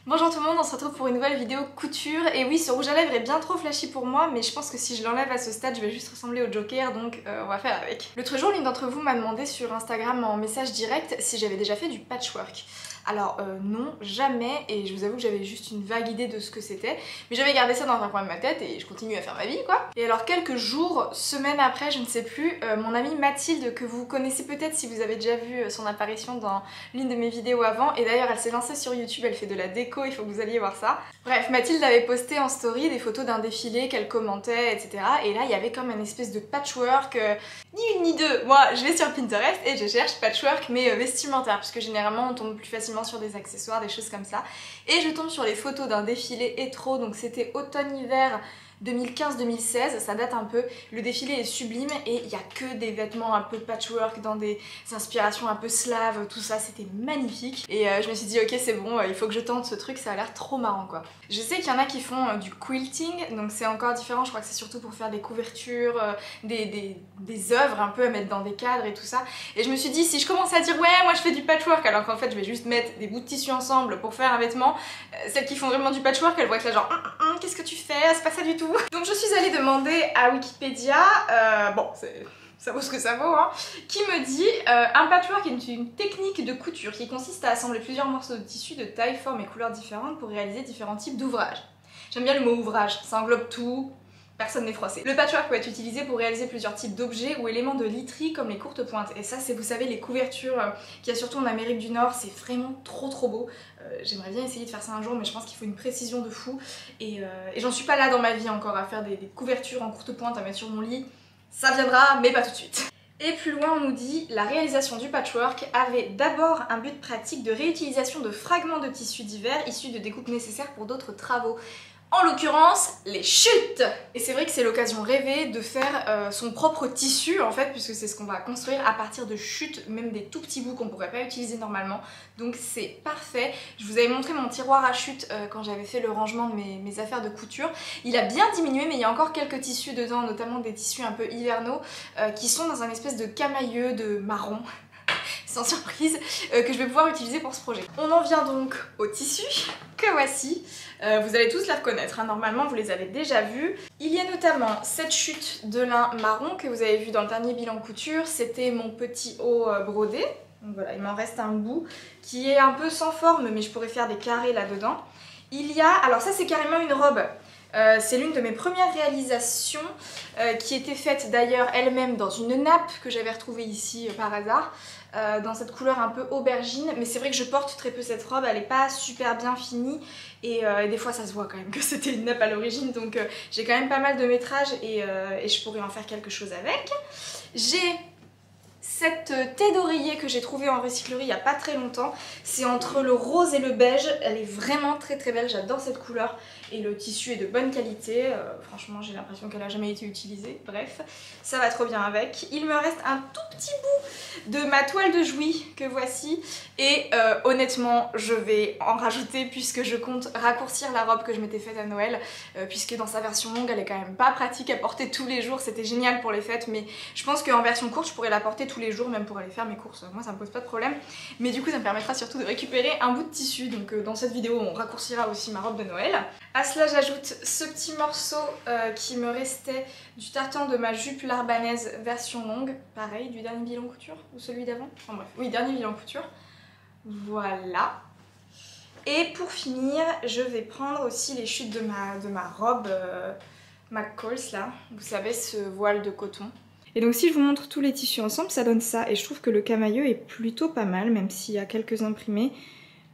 Bonjour tout le monde, on se retrouve pour une nouvelle vidéo couture. Et oui, ce rouge à lèvres est bien trop flashy pour moi, mais je pense que si je l'enlève à ce stade, je vais juste ressembler au Joker, donc on va faire avec. L'autre jour, l'une d'entre vous m'a demandé sur Instagram en message direct si j'avais déjà fait du patchwork. Alors non, jamais, et je vous avoue que j'avais juste une vague idée de ce que c'était, mais j'avais gardé ça dans un coin de ma tête et je continue à faire ma vie quoi. Et alors quelques jours, semaines après, je ne sais plus, mon amie Mathilde, que vous connaissez peut-être si vous avez déjà vu son apparition dans l'une de mes vidéos avant, et d'ailleurs elle s'est lancée sur YouTube, elle fait de la déco, il faut que vous alliez voir ça. Bref, Mathilde avait posté en story des photos d'un défilé qu'elle commentait, etc. Et là il y avait comme un espèce de patchwork, ni une ni deux. Moi je vais sur Pinterest et je cherche patchwork mais vestimentaire, parce que généralement on tombe plus facilement sur des accessoires, des choses comme ça. Et je tombe sur les photos d'un défilé hétéro, donc c'était automne-hiver 2015-2016, ça date un peu. Le défilé est sublime et il n'y a que des vêtements un peu patchwork dans des inspirations un peu slaves, tout ça, c'était magnifique. Et je me suis dit ok c'est bon, il faut que je tente ce truc, ça a l'air trop marrant quoi. Je sais qu'il y en a qui font du quilting, donc c'est encore différent, je crois que c'est surtout pour faire des couvertures, des œuvres un peu à mettre dans des cadres et tout ça. Et je me suis dit si je commence à dire ouais moi je fais du patchwork alors qu'en fait je vais juste mettre des bouts de tissu ensemble pour faire un vêtement, celles qui font vraiment du patchwork elles vont être là genre qu'est-ce que tu fais, c'est pas ça du tout. Donc je suis allée demander à Wikipédia, bon ça vaut ce que ça vaut, hein, qui me dit un patchwork est une technique de couture qui consiste à assembler plusieurs morceaux de tissu de taille, forme et couleurs différentes pour réaliser différents types d'ouvrages. J'aime bien le mot ouvrage, ça englobe tout, personne n'est froissé. Le patchwork peut être utilisé pour réaliser plusieurs types d'objets ou éléments de literie comme les courtes pointes. Et ça c'est, vous savez, les couvertures qu'il y a surtout en Amérique du Nord, c'est vraiment trop beau. J'aimerais bien essayer de faire ça un jour, mais je pense qu'il faut une précision de fou. Et j'en suis pas là dans ma vie encore à faire des couvertures en courte pointe à mettre sur mon lit. Ça viendra, mais pas tout de suite. Et plus loin on nous dit la réalisation du patchwork avait d'abord un but pratique de réutilisation de fragments de tissus divers issus de découpes nécessaires pour d'autres travaux. En l'occurrence, les chutes! Et c'est vrai que c'est l'occasion rêvée de faire son propre tissu en fait, puisque c'est ce qu'on va construire à partir de chutes, même des tout petits bouts qu'on pourrait pas utiliser normalement. Donc c'est parfait. Je vous avais montré mon tiroir à chutes quand j'avais fait le rangement de mes affaires de couture. Il a bien diminué, mais il y a encore quelques tissus dedans, notamment des tissus un peu hivernaux, qui sont dans un espèce de camailleux de marron. Sans surprise, que je vais pouvoir utiliser pour ce projet. On en vient donc au tissu, que voici. Vous allez tous les reconnaître, hein. Normalement vous les avez déjà vus. Il y a notamment cette chute de lin marron que vous avez vu dans le dernier bilan couture. C'était mon petit haut brodé. Donc voilà, il m'en reste un bout qui est un peu sans forme, mais je pourrais faire des carrés là-dedans. Il y a, alors ça c'est carrément une robe. C'est l'une de mes premières réalisations qui était faite d'ailleurs elle-même dans une nappe que j'avais retrouvée ici par hasard, dans cette couleur un peu aubergine, mais c'est vrai que je porte très peu cette robe, elle est pas super bien finie et des fois ça se voit quand même que c'était une nappe à l'origine, donc j'ai quand même pas mal de métrage et je pourrais en faire quelque chose avec. J'ai cette thé d'oreiller que j'ai trouvée en recyclerie il y a pas très longtemps, c'est entre le rose et le beige, elle est vraiment très belle, j'adore cette couleur et le tissu est de bonne qualité, franchement j'ai l'impression qu'elle a jamais été utilisée, bref, ça va trop bien avec. Il me reste un tout petit bout de ma toile de Jouy que voici et honnêtement je vais en rajouter puisque je compte raccourcir la robe que je m'étais faite à Noël, puisque dans sa version longue elle est quand même pas pratique à porter tous les jours, c'était génial pour les fêtes, mais je pense qu'en version courte je pourrais la porter tous les jours, même pour aller faire mes courses, moi ça me pose pas de problème, mais du coup ça me permettra surtout de récupérer un bout de tissu, donc dans cette vidéo on raccourcira aussi ma robe de Noël. À cela j'ajoute ce petit morceau qui me restait du tartan de ma jupe larbanaise version longue, pareil du dernier bilan couture, ou celui d'avant, enfin bref, oui dernier bilan couture, voilà. Et pour finir je vais prendre aussi les chutes de ma robe McCalls là, vous savez ce voile de coton. Et donc si je vous montre tous les tissus ensemble, ça donne ça. Et je trouve que le camailleux est plutôt pas mal, même s'il y a quelques imprimés.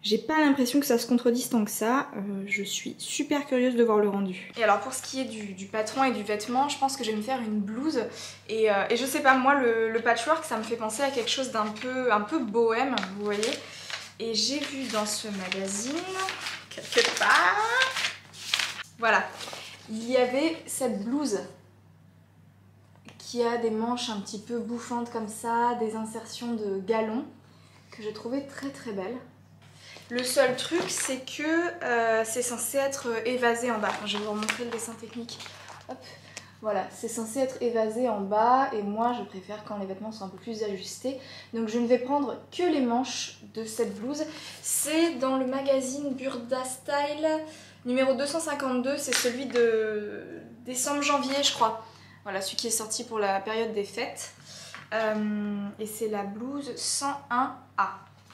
J'ai pas l'impression que ça se contredise tant que ça. Je suis super curieuse de voir le rendu. Et alors pour ce qui est du patron et du vêtement, je pense que je vais me faire une blouse. Et je sais pas, moi le patchwork ça me fait penser à quelque chose d'un peu bohème, vous voyez. Et j'ai vu dans ce magazine, quelque part, voilà, il y avait cette blouse qui a des manches un petit peu bouffantes comme ça, des insertions de galons que je trouvais très belles. Le seul truc c'est que c'est censé être évasé en bas. Enfin, je vais vous remontrer le dessin technique. Hop. Voilà, c'est censé être évasé en bas et moi je préfère quand les vêtements sont un peu plus ajustés. Donc je ne vais prendre que les manches de cette blouse. C'est dans le magazine Burda Style numéro 252, c'est celui de décembre-janvier je crois. Voilà, celui qui est sorti pour la période des fêtes. Et c'est la blouse 101A.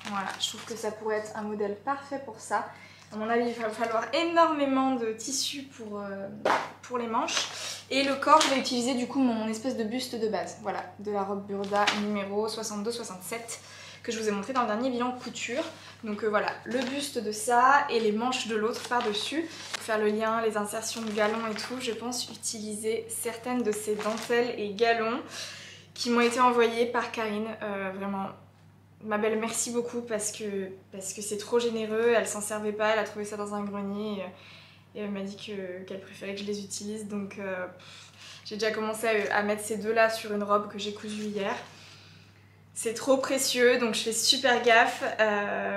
Voilà, je trouve que ça pourrait être un modèle parfait pour ça. À mon avis, il va falloir énormément de tissu pour les manches. Et le corps, je vais utiliser du coup mon espèce de buste de base. Voilà, de la robe Burda numéro 62-67 que je vous ai montré dans le dernier bilan couture. Donc voilà, le buste de ça et les manches de l'autre par-dessus. Pour faire le lien, les insertions de galons et tout, je pense utiliser certaines de ces dentelles et galons qui m'ont été envoyés par Karine. Vraiment, ma belle, merci beaucoup parce que c'est trop généreux. Elle s'en servait pas, elle a trouvé ça dans un grenier et elle m'a dit qu'elle préférait que je les utilise. Donc j'ai déjà commencé à mettre ces deux là sur une robe que j'ai cousue hier. C'est trop précieux, donc je fais super gaffe.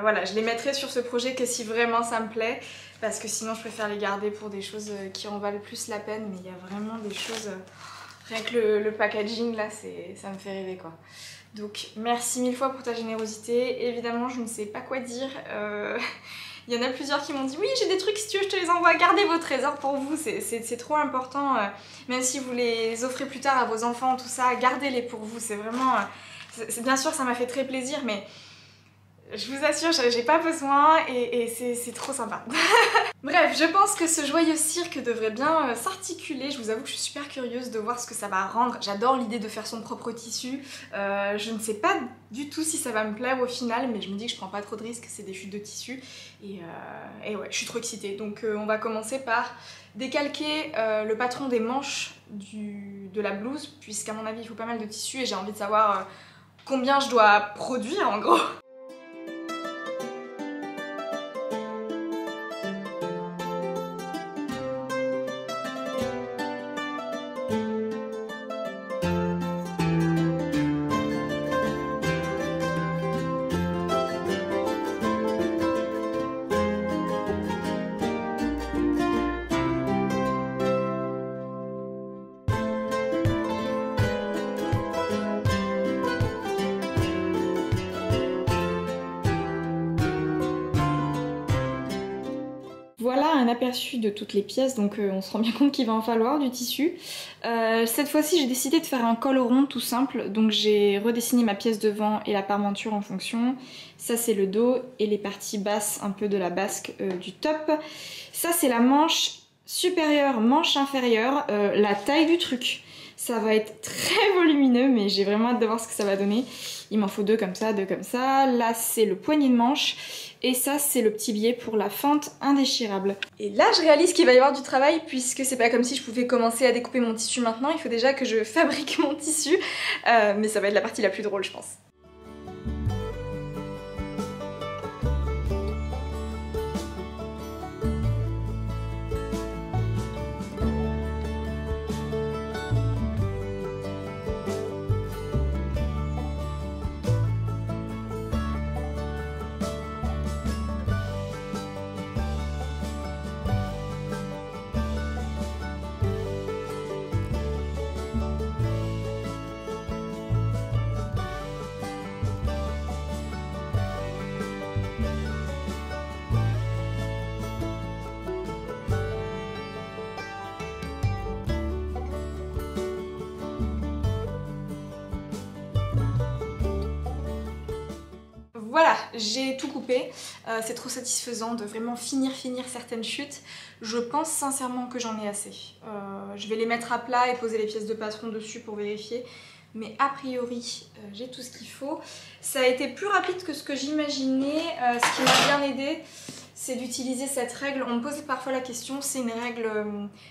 Voilà, je les mettrai sur ce projet que si vraiment ça me plaît, parce que sinon je préfère les garder pour des choses qui en valent plus la peine. Mais il y a vraiment des choses, rien que le packaging là, ça me fait rêver quoi. Donc merci mille fois pour ta générosité. Évidemment, je ne sais pas quoi dire. Il y en a plusieurs qui m'ont dit oui, j'ai des trucs, si tu veux je te les envoie, gardez vos trésors pour vous, c'est trop important. Même si vous les offrez plus tard à vos enfants, tout ça, gardez-les pour vous. C'est vraiment... bien sûr, ça m'a fait très plaisir, mais je vous assure, j'ai pas besoin et c'est trop sympa. Bref, je pense que ce joyeux cirque devrait bien s'articuler. Je vous avoue que je suis super curieuse de voir ce que ça va rendre. J'adore l'idée de faire son propre tissu. Je ne sais pas du tout si ça va me plaire au final, mais je me dis que je prends pas trop de risques, c'est des chutes de tissu. Et ouais, je suis trop excitée. Donc on va commencer par décalquer le patron des manches de la blouse, puisqu'à mon avis il faut pas mal de tissu et j'ai envie de savoir combien je dois produire en gros. Voilà un aperçu de toutes les pièces, donc on se rend bien compte qu'il va en falloir du tissu. Cette fois-ci j'ai décidé de faire un col rond tout simple, donc j'ai redessiné ma pièce devant et la parmenture en fonction. Ça c'est le dos et les parties basses un peu de la basque du top. Ça c'est la manche supérieure, manche inférieure, la taille du truc. Ça va être très volumineux mais j'ai vraiment hâte de voir ce que ça va donner. Il m'en faut deux comme ça, deux comme ça. Là c'est le poignet de manche. Et ça c'est le petit biais pour la fente indéchirable. Et là je réalise qu'il va y avoir du travail puisque c'est pas comme si je pouvais commencer à découper mon tissu maintenant. Il faut déjà que je fabrique mon tissu. Mais ça va être la partie la plus drôle je pense. Voilà, j'ai tout coupé, c'est trop satisfaisant de vraiment finir certaines chutes. Je pense sincèrement que j'en ai assez. Je vais les mettre à plat et poser les pièces de patron dessus pour vérifier. Mais a priori, j'ai tout ce qu'il faut. Ça a été plus rapide que ce que j'imaginais. Ce qui m'a bien aidé, c'est d'utiliser cette règle. On me pose parfois la question, c'est une règle,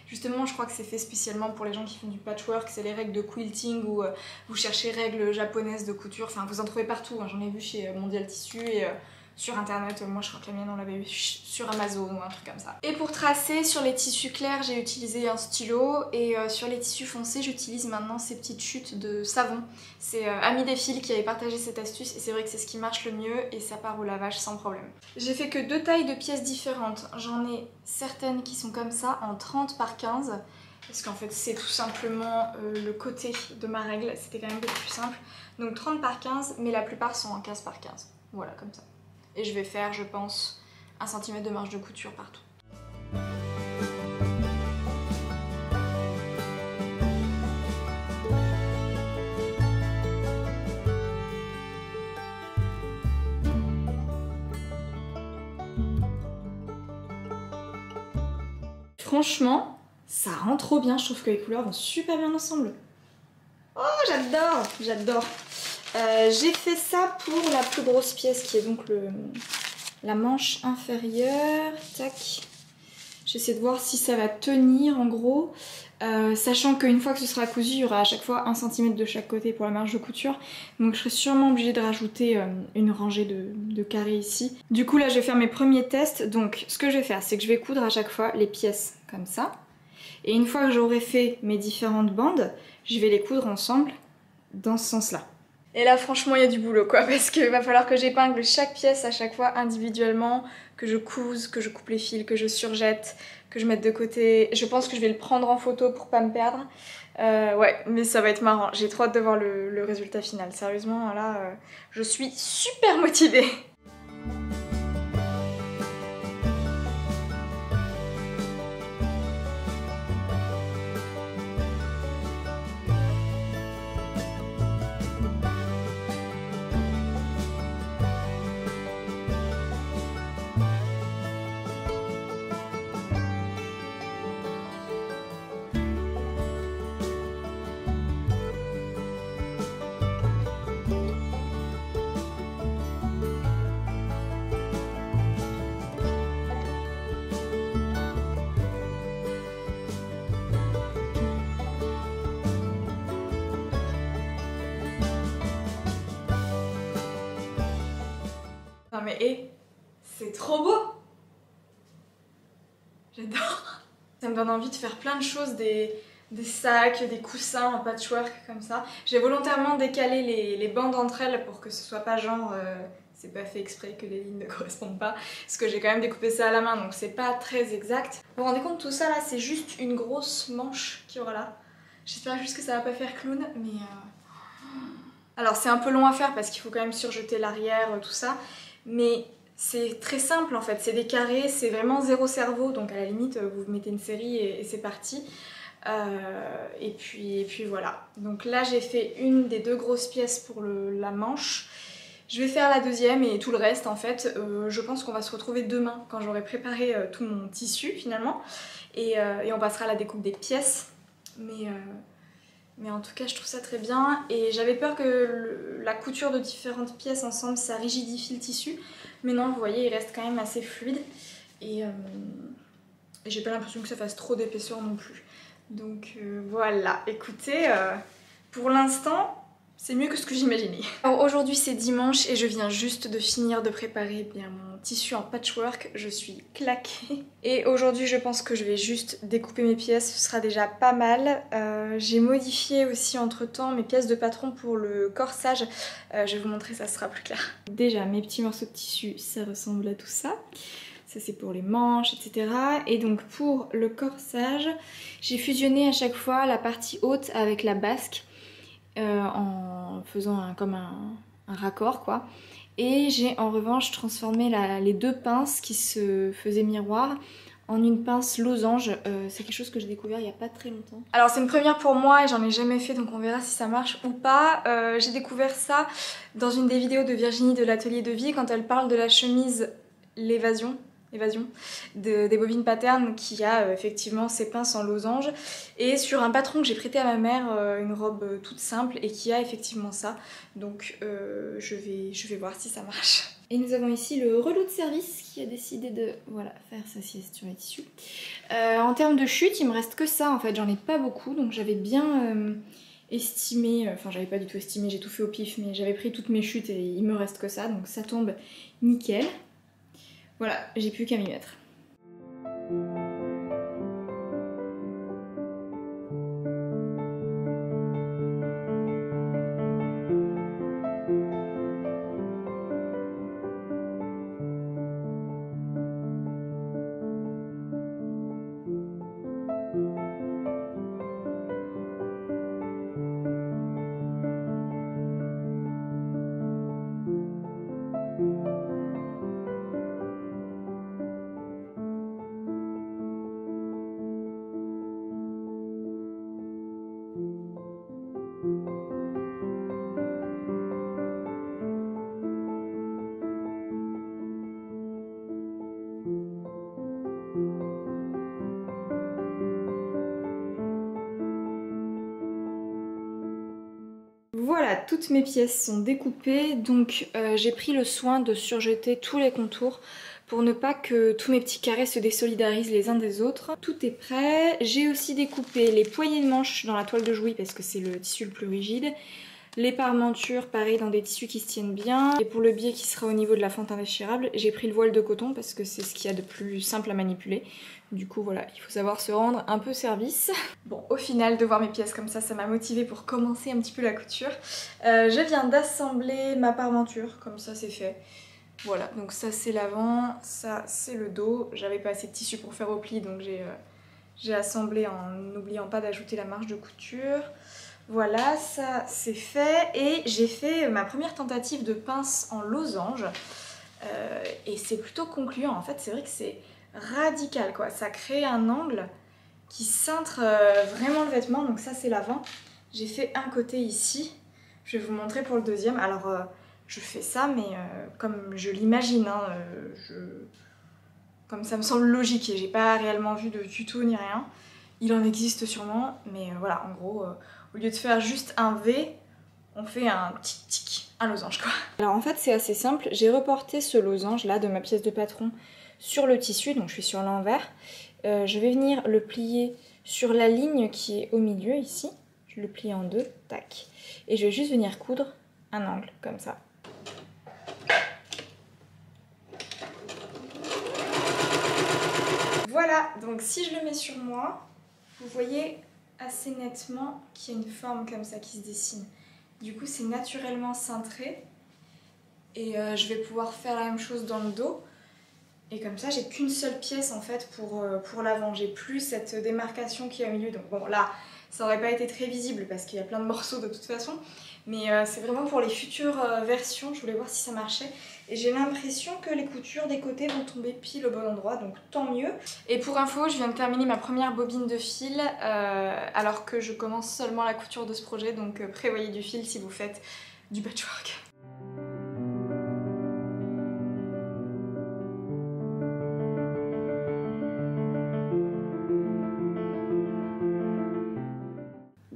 justement je crois que c'est fait spécialement pour les gens qui font du patchwork, c'est les règles de quilting où vous cherchez règles japonaises de couture, enfin vous en trouvez partout, hein. J'en ai vu chez Mondial Tissu et sur internet, moi je crois que la mienne on l'avait eu sur Amazon ou un truc comme ça. Et pour tracer sur les tissus clairs j'ai utilisé un stylo et sur les tissus foncés j'utilise maintenant ces petites chutes de savon. C'est Ami des fils qui avait partagé cette astuce et c'est vrai que c'est ce qui marche le mieux et ça part au lavage sans problème. J'ai fait que deux tailles de pièces différentes, j'en ai certaines qui sont comme ça en 30 par 15 parce qu'en fait c'est tout simplement le côté de ma règle, c'était quand même beaucoup plus simple. Donc 30 par 15, mais la plupart sont en 15 par 15, voilà comme ça. Et je vais faire, je pense, 1 cm de marge de couture partout. Franchement, ça rend trop bien, je trouve que les couleurs vont super bien ensemble. Oh, j'adore, j'adore. J'ai fait ça pour la plus grosse pièce qui est donc la manche inférieure. Tac. J'essaie de voir si ça va tenir en gros. Sachant qu'une fois que ce sera cousu, il y aura à chaque fois 1 cm de chaque côté pour la marge de couture. Donc je serai sûrement obligée de rajouter une rangée de carrés ici. Du coup là je vais faire mes premiers tests. Donc ce que je vais faire, c'est que je vais coudre à chaque fois les pièces comme ça. Et une fois que j'aurai fait mes différentes bandes, je vais les coudre ensemble dans ce sens-là. Et là franchement il y a du boulot quoi, parce qu'il va falloir que j'épingle chaque pièce à chaque fois individuellement, que je couse, que je coupe les fils, que je surjette, que je mette de côté. Je pense que je vais le prendre en photo pour pas me perdre. Ouais, mais ça va être marrant, j'ai trop hâte de voir le résultat final. Sérieusement là, je suis super motivée. Non mais hé, c'est trop beau! J'adore! Ça me donne envie de faire plein de choses, des sacs, des coussins en patchwork comme ça. J'ai volontairement décalé les bandes entre elles pour que ce soit pas genre c'est pas fait exprès que les lignes ne correspondent pas, parce que j'ai quand même découpé ça à la main donc c'est pas très exact. Vous vous rendez compte, tout ça là c'est juste une grosse manche qu'il y aura là. J'espère juste que ça va pas faire clown, mais alors c'est un peu long à faire parce qu'il faut quand même surjeter l'arrière, tout ça, mais c'est très simple en fait, c'est des carrés, c'est vraiment zéro cerveau, donc à la limite vous mettez une série et c'est parti. Et puis voilà, donc là j'ai fait une des 2 grosses pièces pour la manche. Je vais faire la deuxième et tout le reste en fait, je pense qu'on va se retrouver demain quand j'aurai préparé tout mon tissu finalement, et on passera à la découpe des pièces, mais en tout cas je trouve ça très bien, et j'avais peur que la couture de différentes pièces ensemble ça rigidifie le tissu, mais non, vous voyez il reste quand même assez fluide, et j'ai pas l'impression que ça fasse trop d'épaisseur non plus. Donc voilà, écoutez, pour l'instant c'est mieux que ce que j'imaginais. Alors aujourd'hui c'est dimanche et je viens juste de finir de préparer bien mon tissu en patchwork, je suis claquée. Et aujourd'hui je pense que je vais juste découper mes pièces, ce sera déjà pas mal. J'ai modifié aussi entre temps mes pièces de patron pour le corsage, je vais vous montrer, ça sera plus clair. Déjà mes petits morceaux de tissu, ça ressemble à tout ça. Ça c'est pour les manches, etc. Et donc pour le corsage, j'ai fusionné à chaque fois la partie haute avec la basque en faisant comme un raccord quoi. Et j'ai en revanche transformé les 2 pinces qui se faisaient miroir en une pince losange. C'est quelque chose que j'ai découvert il n'y a pas très longtemps. Alors c'est une première pour moi et j'en ai jamais fait, donc on verra si ça marche ou pas. J'ai découvert ça dans une des vidéos de Virginie de l'Atelier de Vie quand elle parle de la chemise l'évasion des bobines pattern qui a effectivement ses pinces en losange, et sur un patron que j'ai prêté à ma mère, une robe toute simple et qui a effectivement ça, donc je vais voir si ça marche. Et nous avons ici le relou de service qui a décidé de voilà, faire sa sieste sur les tissus. En termes de chute il me reste que ça en fait, j'en ai pas beaucoup, donc j'avais bien estimé, enfin j'avais pas du tout estimé, j'ai tout fait au pif, mais j'avais pris toutes mes chutes et il me reste que ça, donc ça tombe nickel. Voilà, j'ai plus qu'à m'y mettre. Voilà, toutes mes pièces sont découpées, donc j'ai pris le soin de surjeter tous les contours pour ne pas que tous mes petits carrés se désolidarisent les uns des autres. Tout est prêt. J'ai aussi découpé les poignées de manches dans la toile de Jouy parce que c'est le tissu le plus rigide. Les parmentures, pareil, dans des tissus qui se tiennent bien. Et pour le biais qui sera au niveau de la fente indéchirable, j'ai pris le voile de coton parce que c'est ce qu'il y a de plus simple à manipuler. Du coup voilà, il faut savoir se rendre un peu service. Bon, au final, de voir mes pièces comme ça m'a motivée pour commencer un petit peu la couture. Je viens d'assembler ma parmenture, comme ça c'est fait. Voilà, donc ça c'est l'avant, ça c'est le dos. J'avais pas assez de tissu pour faire au pli, donc j'ai assemblé en n'oubliant pas d'ajouter la marge de couture. Voilà, ça c'est fait. Et j'ai fait ma première tentative de pince en losange. Et c'est plutôt concluant. En fait, c'est vrai que c'est radical, quoi. Ça crée un angle qui cintre vraiment le vêtement. Donc ça c'est l'avant. J'ai fait un côté ici. Je vais vous montrer pour le deuxième. Alors... je fais ça, mais comme je l'imagine, hein, comme ça me semble logique et j'ai pas réellement vu de tuto ni rien. Il en existe sûrement, mais voilà, en gros, au lieu de faire juste un V, on fait un tic-tic, un losange quoi. Alors en fait c'est assez simple, j'ai reporté ce losange là de ma pièce de patron sur le tissu, donc je suis sur l'envers. Je vais venir le plier sur la ligne qui est au milieu ici. Je le plie en deux, tac. Et je vais juste venir coudre un angle comme ça. Voilà, donc si je le mets sur moi, vous voyez assez nettement qu'il y a une forme comme ça qui se dessine. Du coup c'est naturellement cintré et je vais pouvoir faire la même chose dans le dos. Et comme ça j'ai qu'une seule pièce en fait pour l'avant. J'ai plus cette démarcation qui est au milieu. Donc bon là ça aurait pas été très visible parce qu'il y a plein de morceaux de toute façon. Mais c'est vraiment pour les futures versions, je voulais voir si ça marchait. Et j'ai l'impression que les coutures des côtés vont tomber pile au bon endroit, donc tant mieux. Et pour info, je viens de terminer ma première bobine de fil, alors que je commence seulement la couture de ce projet, donc prévoyez du fil si vous faites du patchwork.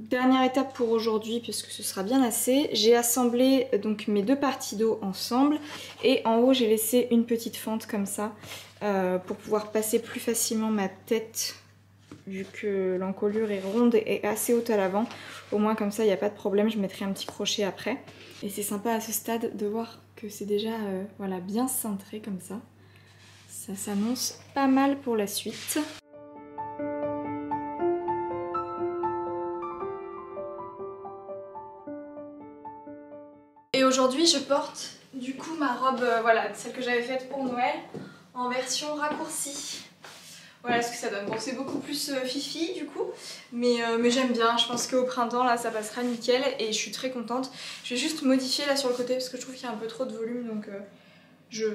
Dernière étape pour aujourd'hui, puisque ce sera bien assez, j'ai assemblé donc mes deux parties dos ensemble et en haut j'ai laissé une petite fente comme ça pour pouvoir passer plus facilement ma tête vu que l'encolure est ronde et assez haute à l'avant. Au moins comme ça il n'y a pas de problème, je mettrai un petit crochet après. Et c'est sympa à ce stade de voir que c'est déjà voilà, bien cintré comme ça. Ça s'annonce pas mal pour la suite. Et aujourd'hui je porte du coup ma robe, voilà, celle que j'avais faite pour Noël, en version raccourcie. Voilà ce que ça donne. Bon c'est beaucoup plus fifi du coup, mais j'aime bien, je pense qu'au printemps là ça passera nickel et je suis très contente. Je vais juste modifier là sur le côté parce que je trouve qu'il y a un peu trop de volume donc je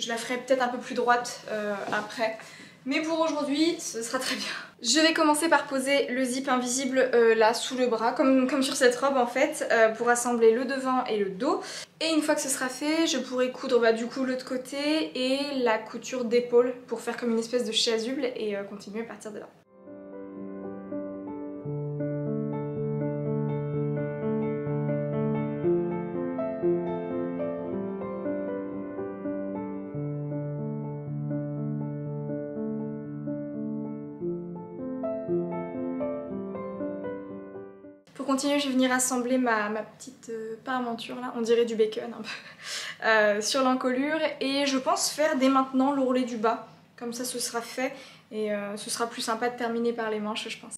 la ferai peut-être un peu plus droite après. Mais pour aujourd'hui, ce sera très bien. Je vais commencer par poser le zip invisible là sous le bras, comme sur cette robe en fait, pour assembler le devant et le dos. Et une fois que ce sera fait, je pourrai coudre du coup l'autre côté et la couture d'épaule pour faire comme une espèce de chasuble et continuer à partir de là. Pour continuer, je vais venir assembler ma petite parmenture là, on dirait du bacon un peu, sur l'encolure. Et je pense faire dès maintenant l'ourlet du bas, comme ça ce sera fait et ce sera plus sympa de terminer par les manches je pense.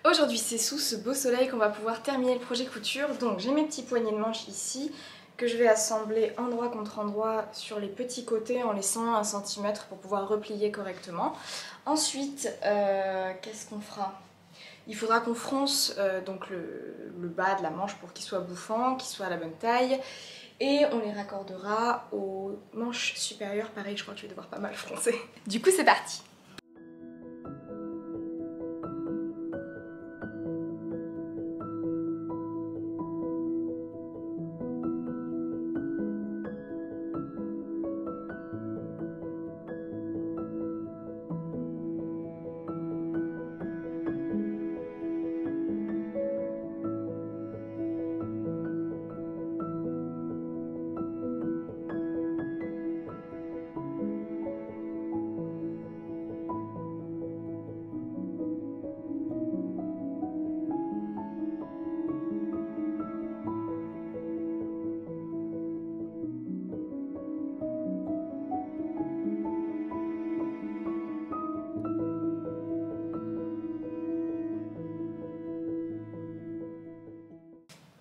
Aujourd'hui c'est sous ce beau soleil qu'on va pouvoir terminer le projet couture. Donc j'ai mes petits poignets de manche ici que je vais assembler endroit contre endroit sur les petits côtés en laissant 1 cm pour pouvoir replier correctement. Ensuite, qu'est-ce qu'on fera? Il faudra qu'on fronce donc le bas de la manche pour qu'il soit bouffant, qu'il soit à la bonne taille. Et on les raccordera aux manches supérieures. Pareil, je crois que je vais devoir pas mal froncer. Du coup, c'est parti!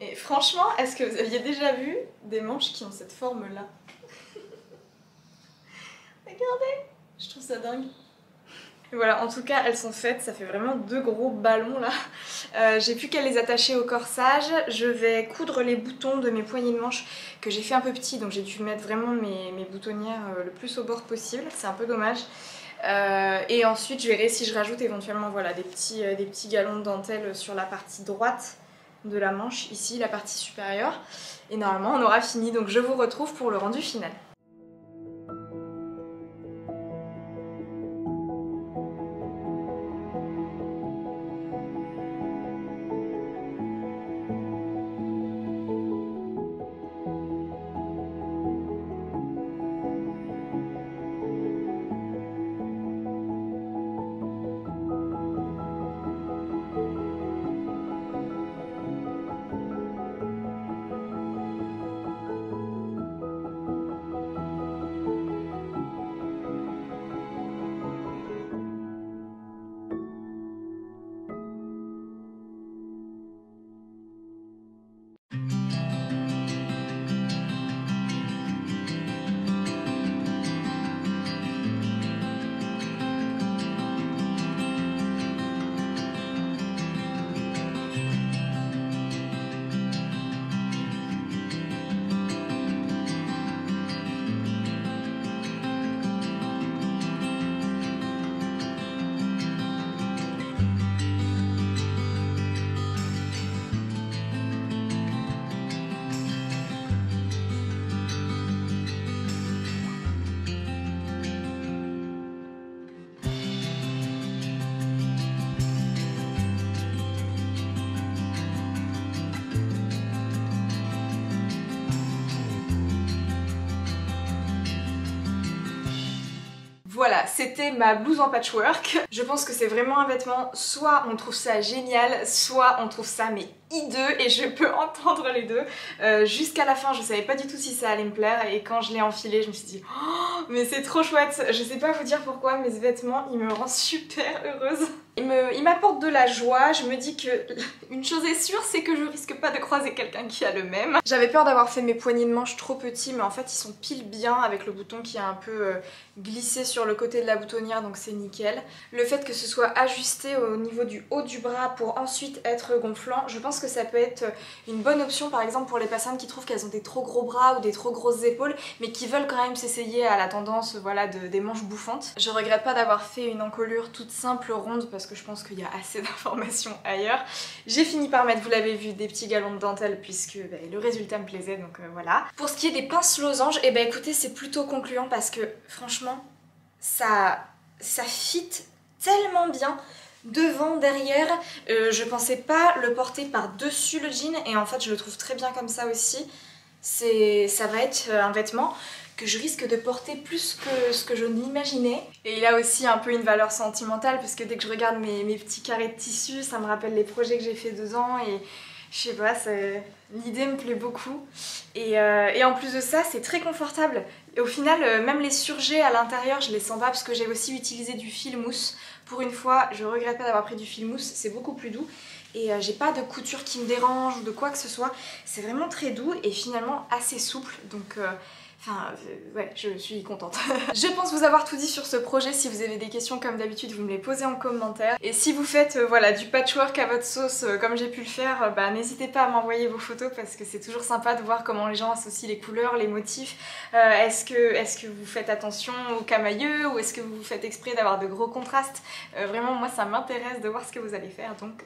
Et franchement, est-ce que vous aviez déjà vu des manches qui ont cette forme-là? Regardez, je trouve ça dingue. Et voilà, en tout cas, elles sont faites, ça fait vraiment 2 gros ballons là. J'ai plus qu'à les attacher au corsage. Je vais coudre les boutons de mes poignées de manche que j'ai fait un peu petits, donc j'ai dû mettre vraiment mes boutonnières le plus au bord possible. C'est un peu dommage. Et ensuite, je verrai si je rajoute éventuellement voilà, des petits galons de dentelle sur la partie droite de la manche, ici la partie supérieure, et normalement on aura fini, donc je vous retrouve pour le rendu final. Voilà, c'était ma blouse en patchwork. Je pense que c'est vraiment un vêtement, soit on trouve ça génial, soit on trouve ça mais hideux, et je peux entendre les deux. Jusqu'à la fin, je savais pas du tout si ça allait me plaire, et quand je l'ai enfilé, je me suis dit oh, mais c'est trop chouette. Je sais pas vous dire pourquoi, mais ce vêtement, il me rend super heureuse. Il m'apporte de la joie. Je me dis que une chose est sûre, c'est que je risque pas de croiser quelqu'un qui a le même. J'avais peur d'avoir fait mes poignets de manche trop petits, mais en fait ils sont pile bien avec le bouton qui a un peu glissé sur le côté de la boutonnière, donc c'est nickel. Le fait que ce soit ajusté au niveau du haut du bras pour ensuite être gonflant, je pense que ça peut être une bonne option par exemple pour les personnes qui trouvent qu'elles ont des trop gros bras ou des trop grosses épaules, mais qui veulent quand même s'essayer à la tendance voilà, des manches bouffantes. Je regrette pas d'avoir fait une encolure toute simple ronde parce que je pense qu'il y a assez d'informations ailleurs. J'ai fini par mettre, vous l'avez vu, des petits galons de dentelle puisque le résultat me plaisait, donc voilà. Pour ce qui est des pinces losanges, et écoutez, c'est plutôt concluant parce que franchement ça fit tellement bien devant, derrière. Je pensais pas le porter par-dessus le jean, et en fait je le trouve très bien comme ça aussi. Ça va être un vêtement que je risque de porter plus que ce que je n'imaginais. Et il a aussi un peu une valeur sentimentale parce que dès que je regarde mes petits carrés de tissu, ça me rappelle les projets que j'ai fait dedans, et je sais pas, l'idée me plaît beaucoup. Et en plus de ça, c'est très confortable. Et au final, même les surjets à l'intérieur, je les sens pas parce que j'ai aussi utilisé du fil mousse. Pour une fois, je regrette pas d'avoir pris du fil mousse, c'est beaucoup plus doux. Et j'ai pas de couture qui me dérange ou de quoi que ce soit. C'est vraiment très doux et finalement assez souple. Donc ouais, je suis contente. Je pense vous avoir tout dit sur ce projet. Si vous avez des questions comme d'habitude, vous me les posez en commentaire. Et si vous faites voilà, du patchwork à votre sauce comme j'ai pu le faire, bah, n'hésitez pas à m'envoyer vos photos parce que c'est toujours sympa de voir comment les gens associent les couleurs, les motifs. Est-ce que vous faites attention aux camailleux ou est-ce que vous faites exprès d'avoir de gros contrastes? Vraiment, moi ça m'intéresse de voir ce que vous allez faire, donc...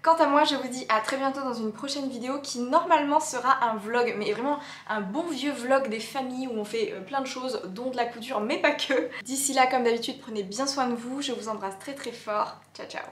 Quant à moi, je vous dis à très bientôt dans une prochaine vidéo qui normalement sera un vlog, mais vraiment un bon vieux vlog des familles où on fait plein de choses, dont de la couture, mais pas que. D'ici là, comme d'habitude, prenez bien soin de vous, je vous embrasse très très fort. Ciao ciao.